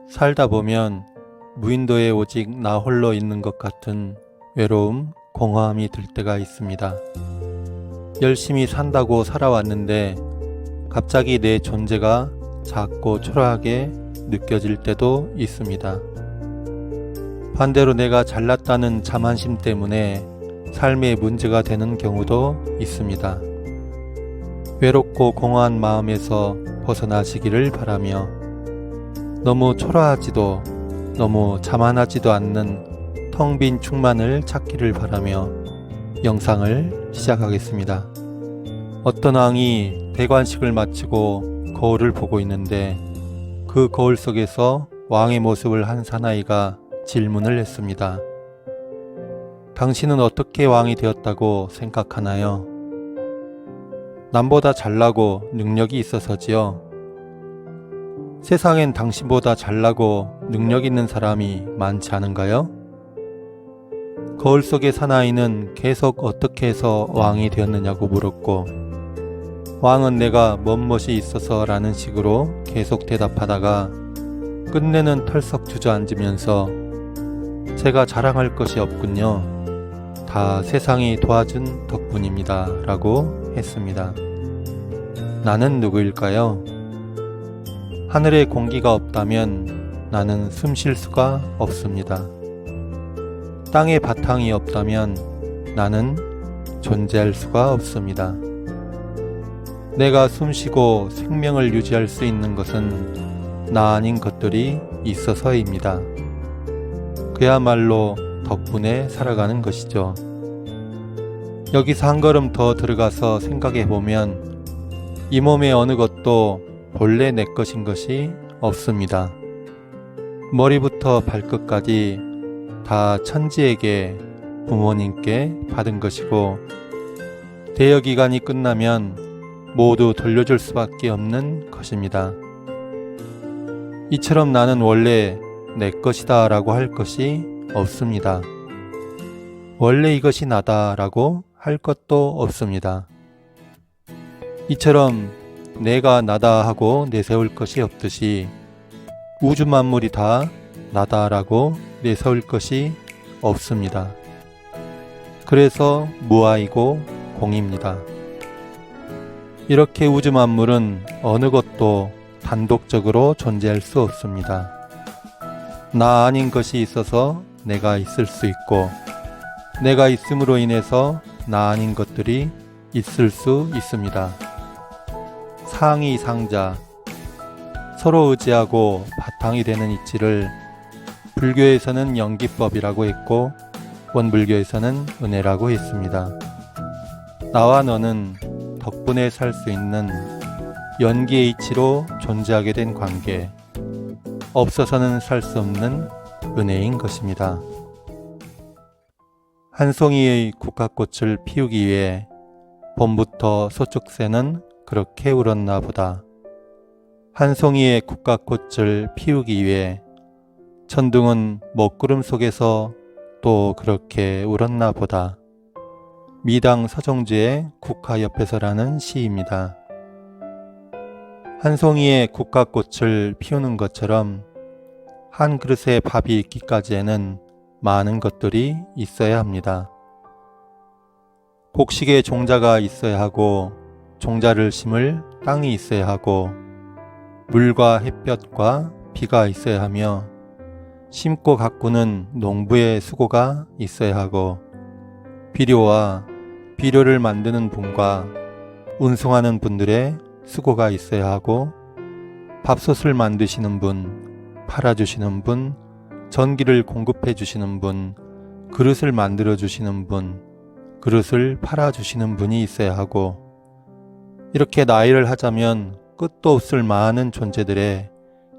살다 보면 무인도에 오직 나 홀로 있는 것 같은 외로움, 공허함이 들 때가 있습니다. 열심히 산다고 살아왔는데 갑자기 내 존재가 작고 초라하게 느껴질 때도 있습니다. 반대로 내가 잘났다는 자만심 때문에 삶에 문제가 되는 경우도 있습니다. 외롭고 공허한 마음에서 벗어나시기를 바라며 너무 초라하지도 너무 자만하지도 않는 텅 빈 충만을 찾기를 바라며 영상을 시작하겠습니다. 어떤 왕이 대관식을 마치고 거울을 보고 있는데 그 거울 속에서 왕의 모습을 한 사나이가 질문을 했습니다. 당신은 어떻게 왕이 되었다고 생각하나요? 남보다 잘나고 능력이 있어서지요. 세상엔 당신보다 잘나고 능력 있는 사람이 많지 않은가요? 거울 속의 사나이는 계속 어떻게 해서 왕이 되었느냐고 물었고, 왕은 내가 멋이 있어서 라는 식으로 계속 대답하다가 끝내는 털썩 주저앉으면서 제가 자랑할 것이 없군요. 다 세상이 도와준 덕분입니다. 라고 했습니다. 나는 누구일까요? 하늘에 공기가 없다면 나는 숨 쉴 수가 없습니다. 땅에 바탕이 없다면 나는 존재할 수가 없습니다. 내가 숨쉬고 생명을 유지할 수 있는 것은 나 아닌 것들이 있어서입니다. 그야말로 덕분에 살아가는 것이죠. 여기서 한 걸음 더 들어가서 생각해보면 이 몸의 어느 것도 본래 내 것인 것이 없습니다. 머리부터 발끝까지 다 천지에게 부모님께 받은 것이고 대여기간이 끝나면 모두 돌려줄 수밖에 없는 것입니다. 이처럼 나는 원래 내 것이다 라고 할 것이 없습니다. 원래 이것이 나다 라고 할 것도 없습니다. 이처럼 내가 나다 하고 내세울 것이 없듯이 우주 만물이 다 나다 라고 내세울 것이 없습니다. 그래서 무아이고 공입니다. 이렇게 우주 만물은 어느 것도 단독적으로 존재할 수 없습니다. 나 아닌 것이 있어서 내가 있을 수 있고 내가 있음으로 인해서 나 아닌 것들이 있을 수 있습니다. 상이 상자, 서로 의지하고 바탕이 되는 이치를 불교에서는 연기법이라고 했고 원불교에서는 은혜라고 했습니다. 나와 너는 덕분에 살 수 있는 연기의 이치로 존재하게 된 관계, 없어서는 살 수 없는 은혜인 것입니다. 한 송이의 국화꽃을 피우기 위해 봄부터 소축새는 그렇게 울었나 보다. 한 송이의 국화꽃을 피우기 위해 천둥은 먹구름 속에서 또 그렇게 울었나 보다. 미당 서정주의 국화 옆에서라는 시입니다. 한 송이의 국화꽃을 피우는 것처럼 한 그릇에 밥이 있기까지에는 많은 것들이 있어야 합니다. 곡식에 종자가 있어야 하고 종자를 심을 땅이 있어야 하고 물과 햇볕과 비가 있어야 하며 심고 가꾸는 농부의 수고가 있어야 하고 비료와 비료를 만드는 분과 운송하는 분들의 수고가 있어야 하고 밥솥을 만드시는 분, 팔아주시는 분, 전기를 공급해 주시는 분, 그릇을 만들어 주시는 분, 그릇을 팔아주시는 분이 있어야 하고 이렇게 나열을 하자면 끝도 없을 많은 존재들의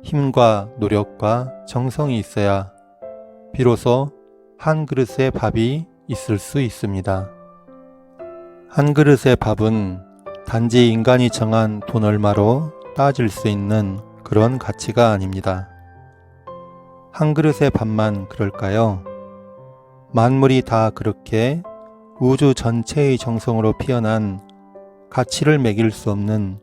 힘과 노력과 정성이 있어야 비로소 한 그릇의 밥이 있을 수 있습니다. 한 그릇의 밥은 단지 인간이 정한 돈 얼마로 따질 수 있는 그런 가치가 아닙니다. 한 그릇의 밥만 그럴까요? 만물이 다 그렇게 우주 전체의 정성으로 피어난 가치를 매길 수 없는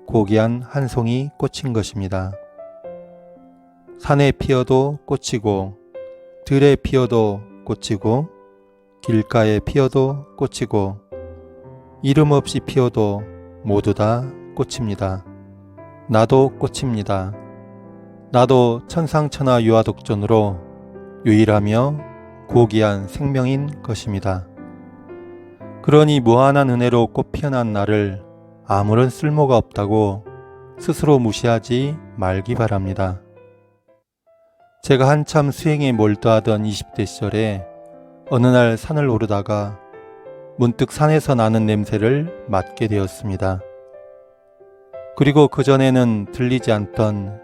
고귀한 한 송이 꽃인 것입니다. 산에 피어도 꽃이고 들에 피어도 꽃이고 길가에 피어도 꽃이고 이름 없이 피어도 모두 다 꽃입니다. 나도 꽃입니다. 나도 천상천하 유아독존으로 유일하며 고귀한 생명인 것입니다. 그러니 무한한 은혜로 꽃 피어난 나를 아무런 쓸모가 없다고 스스로 무시하지 말기 바랍니다. 제가 한참 수행에 몰두하던 20대 시절에 어느 날 산을 오르다가 문득 산에서 나는 냄새를 맡게 되었습니다. 그리고 그전에는 들리지 않던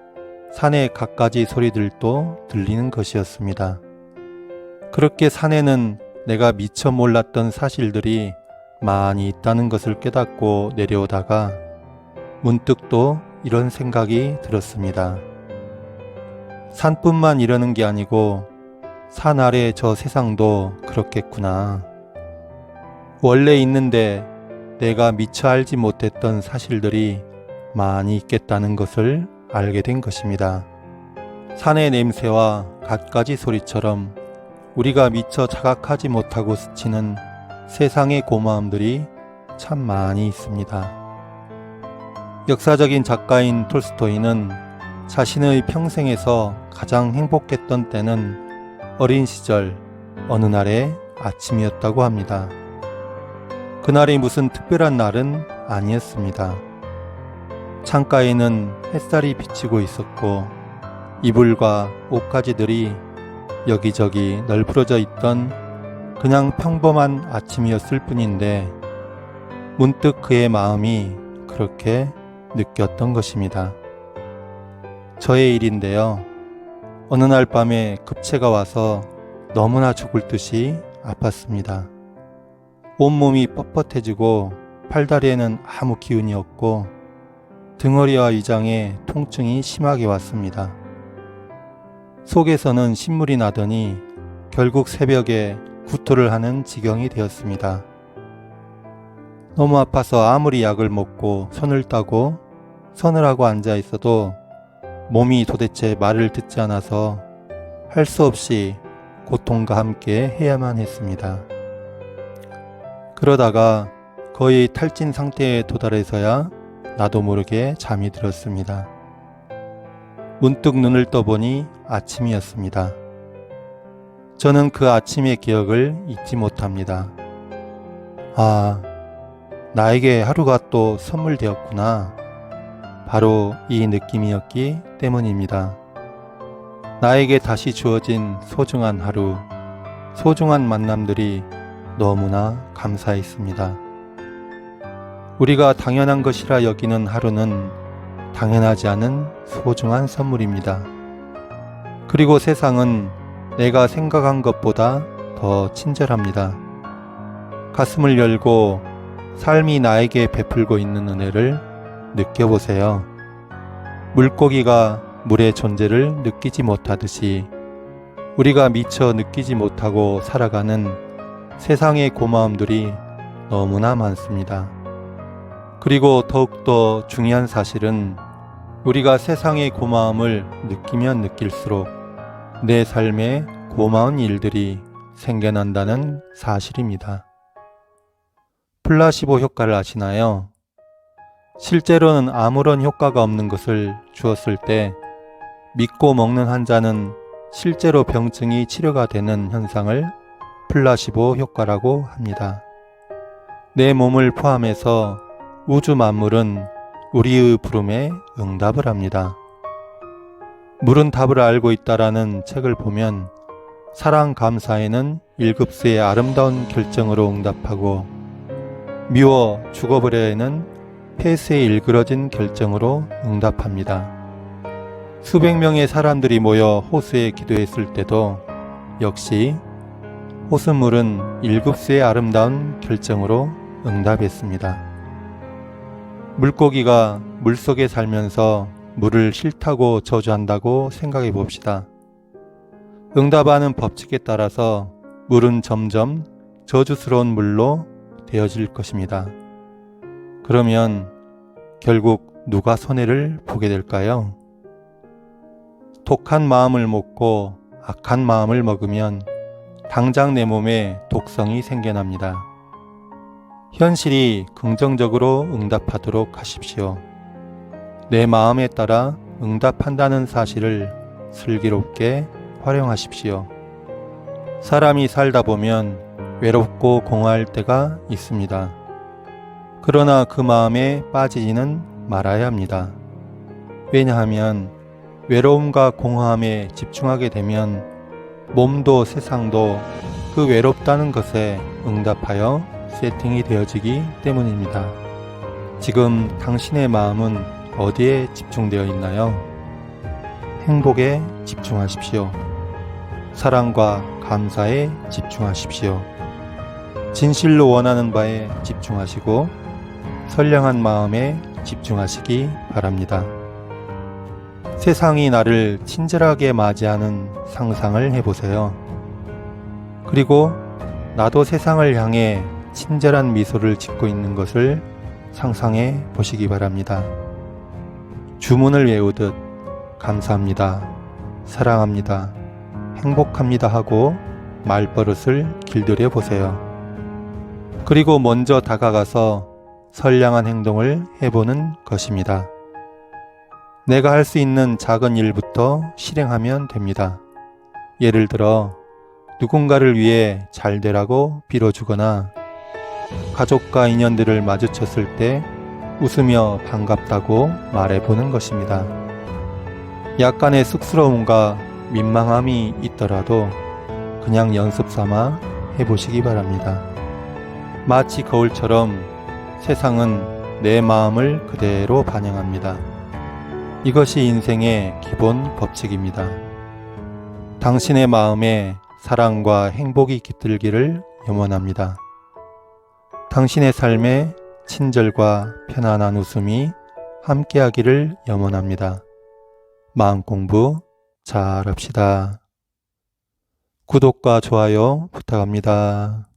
산의 갖가지 소리들도 들리는 것이었습니다. 그렇게 산에는 내가 미처 몰랐던 사실들이 많이 있다는 것을 깨닫고 내려오다가 문득 또 이런 생각이 들었습니다. 산뿐만 이러는 게 아니고 산 아래 저 세상도 그렇겠구나. 원래 있는데 내가 미처 알지 못했던 사실들이 많이 있겠다는 것을 알게 된 것입니다. 산의 냄새와 갖가지 소리처럼 우리가 미처 자각하지 못하고 스치는 세상의 고마움들이 참 많이 있습니다. 역사적인 작가인 톨스토이는 자신의 평생에서 가장 행복했던 때는 어린 시절 어느 날의 아침이었다고 합니다. 그날이 무슨 특별한 날은 아니었습니다. 창가에는 햇살이 비치고 있었고 이불과 옷가지들이 여기저기 널브러져 있던 그냥 평범한 아침이었을 뿐인데 문득 그의 마음이 그렇게 느꼈던 것입니다. 저의 일인데요. 어느 날 밤에 급체가 와서 너무나 죽을 듯이 아팠습니다. 온몸이 뻣뻣해지고 팔다리에는 아무 기운이 없고 등허리와 위장에 통증이 심하게 왔습니다. 속에서는 신물이 나더니 결국 새벽에 구토를 하는 지경이 되었습니다. 너무 아파서 아무리 약을 먹고 손을 따고 서늘하고 앉아 있어도 몸이 도대체 말을 듣지 않아서 할 수 없이 고통과 함께 해야만 했습니다. 그러다가 거의 탈진 상태에 도달해서야 나도 모르게 잠이 들었습니다. 문득 눈을 떠보니 아침이었습니다. 저는 그 아침의 기억을 잊지 못합니다. 아, 나에게 하루가 또 선물되었구나. 바로 이 느낌이었기 때문입니다. 나에게 다시 주어진 소중한 하루, 소중한 만남들이 너무나 감사했습니다. 우리가 당연한 것이라 여기는 하루는 당연하지 않은 소중한 선물입니다. 그리고 세상은 내가 생각한 것보다 더 친절합니다. 가슴을 열고 삶이 나에게 베풀고 있는 은혜를 느껴보세요. 물고기가 물의 존재를 느끼지 못하듯이 우리가 미처 느끼지 못하고 살아가는 세상의 고마움들이 너무나 많습니다. 그리고 더욱더 중요한 사실은 우리가 세상의 고마움을 느끼면 느낄수록 내 삶에 고마운 일들이 생겨난다는 사실입니다. 플라시보 효과를 아시나요? 실제로는 아무런 효과가 없는 것을 주었을 때 믿고 먹는 환자는 실제로 병증이 치료가 되는 현상을 플라시보 효과라고 합니다. 내 몸을 포함해서 우주 만물은 우리의 부름에 응답을 합니다. 물은 답을 알고 있다라는 책을 보면 사랑 감사에는 1급수의 아름다운 결정으로 응답하고 미워 죽어버려에는 폐쇄에 일그러진 결정으로 응답합니다. 수백 명의 사람들이 모여 호수에 기도했을 때도 역시 호수물은 1급수의 아름다운 결정으로 응답했습니다. 물고기가 물속에 살면서 물을 싫다고 저주한다고 생각해 봅시다. 응답하는 법칙에 따라서 물은 점점 저주스러운 물로 되어질 것입니다. 그러면 결국 누가 손해를 보게 될까요? 독한 마음을 먹고 악한 마음을 먹으면 당장 내 몸에 독성이 생겨납니다. 현실이 긍정적으로 응답하도록 하십시오. 내 마음에 따라 응답한다는 사실을 슬기롭게 활용하십시오. 사람이 살다 보면 외롭고 공허할 때가 있습니다. 그러나 그 마음에 빠지지는 말아야 합니다. 왜냐하면 외로움과 공허함에 집중하게 되면 몸도 세상도 그 외롭다는 것에 응답하여 세팅이 되어지기 때문입니다. 지금 당신의 마음은 어디에 집중되어 있나요? 행복에 집중하십시오. 사랑과 감사에 집중하십시오. 진실로 원하는 바에 집중하시고 선량한 마음에 집중하시기 바랍니다. 세상이 나를 친절하게 맞이하는 상상을 해보세요. 그리고 나도 세상을 향해 친절한 미소를 짓고 있는 것을 상상해 보시기 바랍니다. 주문을 외우듯 감사합니다, 사랑합니다, 행복합니다 하고 말버릇을 길들여 보세요. 그리고 먼저 다가가서 선량한 행동을 해보는 것입니다. 내가 할 수 있는 작은 일부터 실행하면 됩니다. 예를 들어 누군가를 위해 잘 되라고 빌어주거나 가족과 인연들을 마주쳤을 때 웃으며 반갑다고 말해보는 것입니다. 약간의 쑥스러움과 민망함이 있더라도 그냥 연습 삼아 해보시기 바랍니다. 마치 거울처럼 세상은 내 마음을 그대로 반영합니다. 이것이 인생의 기본 법칙입니다. 당신의 마음에 사랑과 행복이 깃들기를 염원합니다. 당신의 삶에 친절과 편안한 웃음이 함께하기를 염원합니다. 마음 공부 잘합시다. 구독과 좋아요 부탁합니다.